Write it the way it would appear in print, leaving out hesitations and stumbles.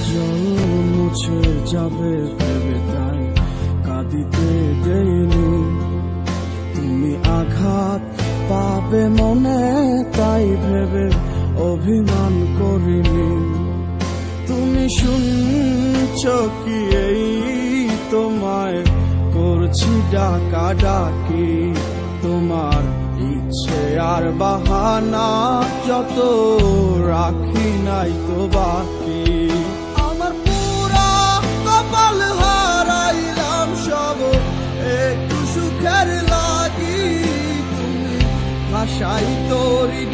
জল মুছে যাবে ভেবে তাই কাঁদিতে দেইনি, তুমি আঘাত পাবে মনে তাই ভেবে অভিমান করিনি। তুমি শুনছ কি এই তোমায় করছি ডাকা ডাকি, তোমার ইচ্ছে আর বাহানা যত রাখি নাই তো বাকি। আমার পুরা কপাল হারাইলাম সব একটু সুখের লাগি, তুমি ভাষাই তোরি